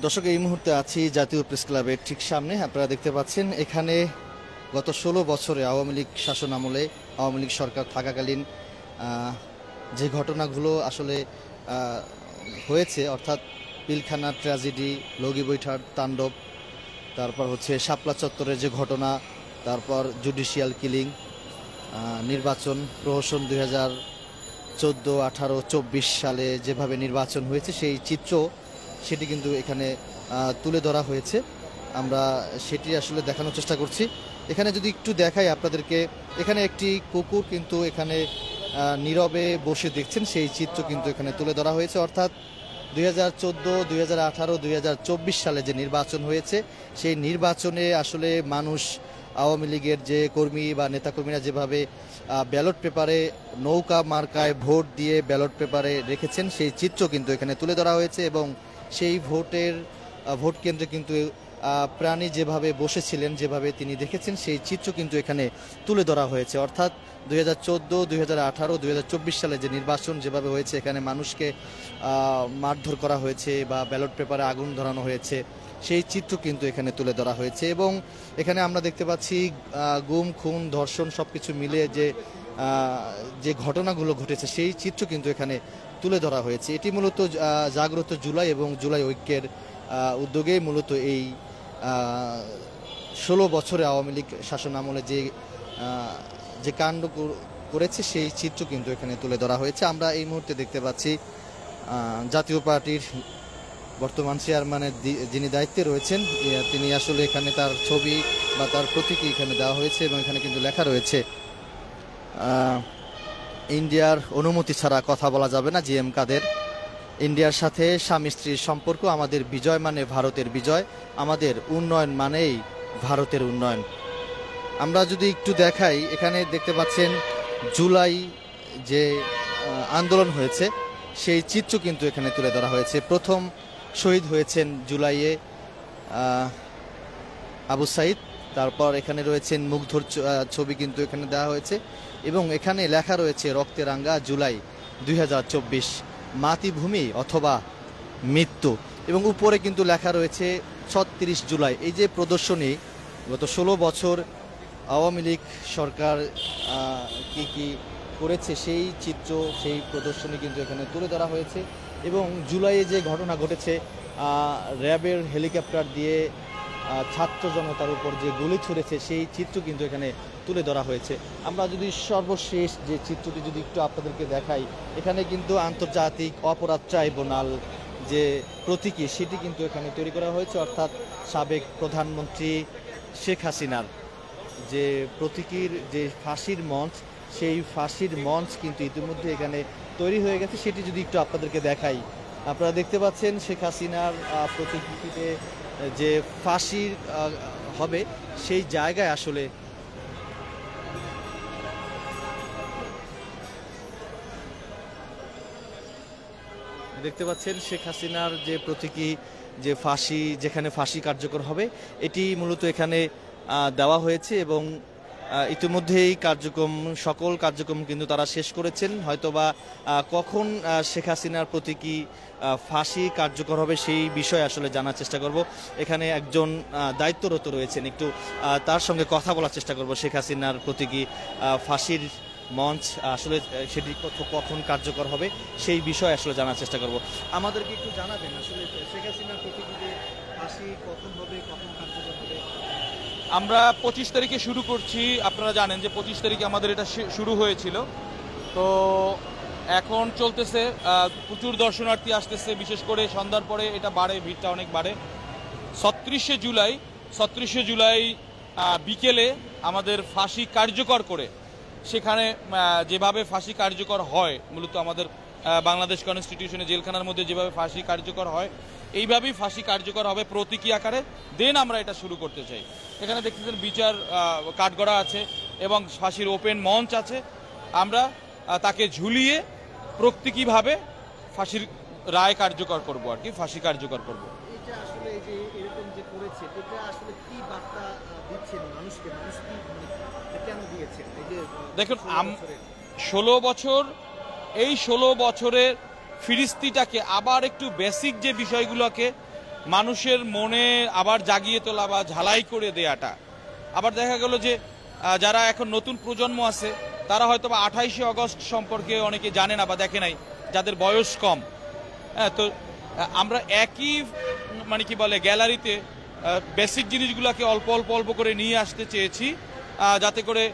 দর্শক, এই মুহূর্তে আছি জাতীয় প্রেস ক্লাবের ঠিক সামনে। আপনারা দেখতে পাচ্ছেন এখানে গত 16 বছরে আওয়ামী লীগ শাসন আমলে, আওয়ামী লীগ সরকার থাকাকালীন যে ঘটনাগুলো আসলে হয়েছে, অর্থাৎ পিলখানা ট্র্যাজেডি, লগি বৈঠার তাণ্ডব, তারপর হচ্ছে শাপলা চত্বরের যে ঘটনা, তারপর জুডিশিয়াল কিলিং, নির্বাচন প্রহসন 2014, 18, 24 সালে যেভাবে নির্বাচন হয়েছে সেই চিত্র সেটি কিন্তু এখানে তুলে ধরা হয়েছে। আমরা সেটি আসলে দেখানোর চেষ্টা করছি। এখানে যদি একটু দেখাই আপনাদেরকে, এখানে একটি কুকুর কিন্তু এখানে নীরবে বসে দেখছেন, সেই চিত্র কিন্তু এখানে তুলে ধরা হয়েছে। অর্থাৎ 2014, 2018, 2024 সালে যে নির্বাচন হয়েছে সেই নির্বাচনে আসলে মানুষ, আওয়ামী লীগের যে কর্মী বা নেতাকর্মীরা যেভাবে ব্যালট পেপারে নৌকা মার্কায় ভোট দিয়ে ব্যালট পেপারে রেখেছেন সেই চিত্র কিন্তু এখানে তুলে ধরা হয়েছে। এবং সেই ভোট কেন্দ্রে কিন্তু প্রাণী যেভাবে বসেছিলেন, যেভাবে তিনি দেখেছেন সেই চিত্র কিন্তু এখানে তুলে ধরা হয়েছে। অর্থাৎ 2014, 2018, 2024 সালে যে নির্বাচন যেভাবে হয়েছে, এখানে মানুষকে মারধর করা হয়েছে বা ব্যালট পেপারে আগুন ধরানো হয়েছে, সেই চিত্র কিন্তু এখানে তুলে ধরা হয়েছে। এবং এখানে আমরা দেখতে পাচ্ছি গুম, খুন, ধর্ষণ সবকিছু মিলে যে ঘটনাগুলো ঘটেছে সেই চিত্র কিন্তু এখানে তুলে ধরা হয়েছে। এটি মূলত জাগ্রত জুলাই এবং জুলাই ঐক্যের উদ্যোগে মূলত এই 16 বছরে আওয়ামী লীগ শাসন আমলে যে কাণ্ড করেছে সেই চিত্র কিন্তু এখানে তুলে ধরা হয়েছে। আমরা এই মুহূর্তে দেখতে পাচ্ছি জাতীয় পার্টির বর্তমান চেয়ারম্যানের যিনি দায়িত্বে রয়েছেন, তিনি আসলে এখানে তার ছবি বা তার প্রতীকী এখানে দেওয়া হয়েছে এবং এখানে কিন্তু লেখা রয়েছে ইন্ডিয়ার অনুমতি ছাড়া কথা বলা যাবে না, জিএম কাদের। ইন্ডিয়ার সাথে স্বামী স্ত্রীর সম্পর্ক, আমাদের বিজয় মানে ভারতের বিজয়, আমাদের উন্নয়ন মানেই ভারতের উন্নয়ন। আমরা যদি একটু দেখাই, এখানে দেখতে পাচ্ছেন জুলাই যে আন্দোলন হয়েছে সেই চিত্র কিন্তু এখানে তুলে ধরা হয়েছে। প্রথম শহীদ হয়েছেন জুলাইয়ে আবু সাইদ, তারপর এখানে রয়েছেন মুগ্ধর ছবি কিন্তু এখানে দেওয়া হয়েছে এবং এখানে লেখা রয়েছে রক্তে রাঙ্গা জুলাই 2024, মাতৃভূমি অথবা মৃত্যু। এবং উপরে কিন্তু লেখা রয়েছে 36 জুলাই। এই যে প্রদর্শনী, গত 16 বছর আওয়ামী লীগ সরকার কি করেছে সেই চিত্র, সেই প্রদর্শনী কিন্তু এখানে তুলে ধরা হয়েছে। এবং জুলাইয়ে যে ঘটনা ঘটেছে, র্যাবের হেলিকপ্টার দিয়ে ছাত্র জনতার উপর যে গুলি ছুড়েছে সেই চিত্র কিন্তু এখানে তুলে ধরা হয়েছে। আমরা যদি সর্বশেষ যে চিত্রটি যদি একটু আপনাদেরকে দেখাই, এখানে কিন্তু আন্তর্জাতিক অপরাধ ট্রাইব্যুনাল যে প্রতীকী সেটি কিন্তু এখানে তৈরি করা হয়েছে। অর্থাৎ সাবেক প্রধানমন্ত্রী শেখ হাসিনার যে প্রতীকীর যে ফাঁসির মঞ্চ, সেই ফাঁসির মঞ্চ কিন্তু ইতিমধ্যে এখানে তৈরি হয়ে গেছে। সেটি যদি একটু আপনাদেরকে দেখাই, আপনারা দেখতে পাচ্ছেন শেখ হাসিনার প্রতিকৃতিতে যে ফাঁসি হবে সেই জায়গায় আসলে দেখতে পাচ্ছেন শেখ হাসিনার যে প্রতীকী যে ফাঁসি, যেখানে ফাঁসি কার্যকর হবে, এটি মূলত এখানে দেওয়া হয়েছে। এবং ইতিমধ্যেই সকল কার্যক্রম কিন্তু তারা শেষ করেছেন। হয়তোবা কখন শেখ হাসিনার প্রতীকী ফাঁসি কার্যকর হবে সেই বিষয়ে আসলে জানার চেষ্টা করব। এখানে একজন দায়িত্বরত রয়েছেন, একটু তার সঙ্গে কথা বলার চেষ্টা করব। শেখ হাসিনার প্রতীকী ফাঁসির মঞ্চ আসলে সেটি কখন কার্যকর হবে সেই বিষয়ে আসলে জানার চেষ্টা করব। আমাদেরকে একটু জানাবেন আসলে শেখ হাসিনার প্রতীকীতে ফাঁসি কখন হবে, কখন কার্যকর হবে? আমরা 25 তারিখে শুরু করছি। আপনারা জানেন যে 25 তারিখে আমাদের এটা শুরু হয়েছিল, তো এখন চলতেছে। প্রচুর দর্শনার্থী আসতেছে, বিশেষ করে সন্ধ্যার পরে এটা বাড়ে, ভিড়টা অনেক বাড়ে। 36শে জুলাই বিকেলে আমাদের ফাঁসি কার্যকর করে, সেখানে যেভাবে ফাঁসি কার্যকর হয়, মূলত আমাদের বাংলাদেশ কনস্টিটিউশনে জেলখানার মধ্যে যেভাবে ফাঁসি কার্যকর হয়, এইভাবেই ফাঁসি কার্যকর হবে প্রতীকী আকারে। দেন আমরা এটা শুরু করতে চাই। এখানে দেখতেছেন বিচার কাঠগড়া আছে এবং ফাঁসির ওপেন মঞ্চ আছে। আমরা তাকে ঝুলিয়ে প্রতীকীভাবে ফাঁসির রায় কার্যকর করব, আর কি ফাঁসি কার্যকর করব। এটা আসলে এই যে এরকম যে করেছে, এটা আসলে কি বার্তা দিচ্ছেন মানুষকে, মানুষ কি কেন দিয়েছে? এই যে দেখুন, 16 বছর, এই 16 বছরের ফিরিস্তিটাকে আবার একটু বেসিক যে বিষয়গুলোকে মানুষের মনে আবার জাগিয়ে তোলা বা ঝালাই করে দেয়াটা। আবার দেখা গেল যে যারা এখন নতুন প্রজন্ম আছে তারা হয়তো বা 28শে অগস্ট সম্পর্কে অনেকে জানে না বা দেখে নাই, যাদের বয়স কম। হ্যাঁ, তো আমরা একই মানে কি বলে গ্যালারিতে বেসিক জিনিসগুলোকে অল্প অল্প অল্প করে নিয়ে আসতে চেয়েছি, যাতে করে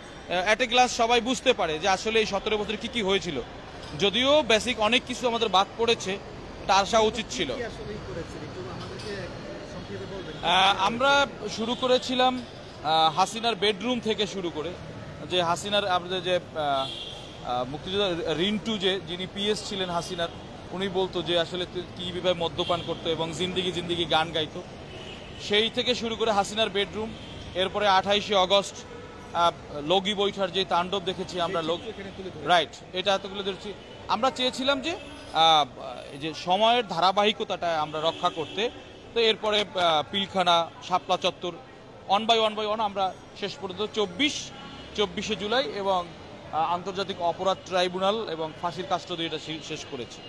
অ্যাট এ গ্লাস সবাই বুঝতে পারে যে আসলে এই 17 বছরে কি কি হয়েছিল। যদিও বেসিক অনেক কিছু আমাদের বাদ পড়েছে, এটা আসা উচিত ছিল। আমরা শুরু করেছিলাম হাসিনার বেডরুম থেকে শুরু করে, যে হাসিনার আমাদের যে মুক্তিযোদ্ধা রিন্টু যিনি পিএস ছিলেন হাসিনার, উনি বলতো যে আসলে কীভাবে মদ্যপান করতো এবং জিন্দিগি জিন্দিগি গান গাইতো। সেই থেকে শুরু করে হাসিনার বেডরুম, এরপরে 28শে অগস্ট লগি বৈঠার যে তাণ্ডব দেখেছি আমরা, রাইট, এটা এতগুলো ধরেছি। আমরা চেয়েছিলাম যে এই যে সময়ের ধারাবাহিকতাটা আমরা রক্ষা করতে। তো এরপরে পিলখানা, শাপলা চত্বর, ওয়ান বাই ওয়ান আমরা শেষ পর্যন্ত 24শে জুলাই এবং আন্তর্জাতিক অপরাধ ট্রাইব্যুনাল এবং ফাঁসির কাস্টডি এটা শেষ করেছি।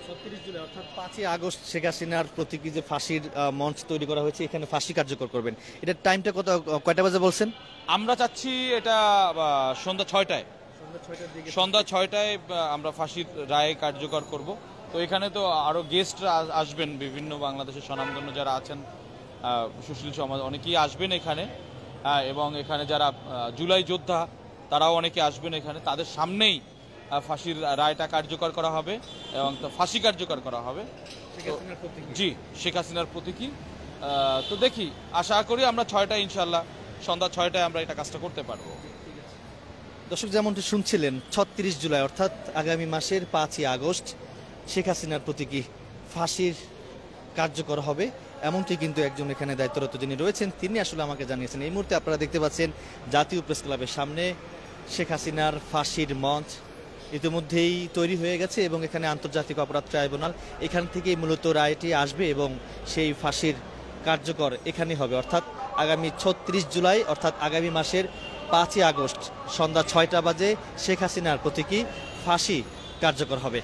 36 জুলাই অর্থাৎ 5ই আগস্ট শেখ হাসিনার প্রতীকী যে ফাঁসির মঞ্চ তৈরি করা হয়েছে, এখানে ফাঁসি কার্যকর করবেন। এটার টাইমটা কয়টা বাজে বলছেন? আমরা চাচ্ছি এটা সন্ধ্যা 6টায়। সন্ধ্যা 6টায় আমরা ফাঁসির রায় কার্যকর করব। তো এখানে তো আরো গেস্টরা আসবেন, বিভিন্ন বাংলাদেশের স্বনামধন্য যারা আছেন, সুশীল সমাজ অনেকেই আসবেন এখানে, এবং এখানে যারা জুলাই যোদ্ধা তারাও অনেকে আসবেন এখানে। তাদের সামনেই ফাঁসির রায়টা কার্যকর করা হবে এবং ফাঁসি কার্যকর করা হবে। জি, শেখ হাসিনার প্রতীকী। তো দেখি, আশা করি আমরা 6টায় ইনশাল্লাহ সন্ধ্যা 6টায় আমরা এটা কাজটা করতে পারবো। দর্শক যেমনটি শুনছিলেন, 36 জুলাই অর্থাৎ আগামী মাসের 5ই আগস্ট শেখ হাসিনার প্রতীকী ফাঁসির কার্যকর হবে, এমনটি কিন্তু একজন এখানে দায়িত্বরত যিনি রয়েছেন তিনি আসলে আমাকে জানিয়েছেন। এই মুহূর্তে আপনারা দেখতে পাচ্ছেন জাতীয় প্রেস ক্লাবের সামনে শেখ হাসিনার ফাঁসির মঞ্চ ইতিমধ্যেই তৈরি হয়ে গেছে এবং এখানে আন্তর্জাতিক অপরাধ ট্রাইব্যুনাল, এখান থেকেই মূলত রায়টি আসবে এবং সেই ফাঁসির কার্যকর এখানে হবে। অর্থাৎ আগামী 36 জুলাই অর্থাৎ আগামী মাসের 5ই আগস্ট সন্ধ্যা 6টা বাজে শেখ হাসিনার প্রতীকী ফাঁসি কার্যকর হবে।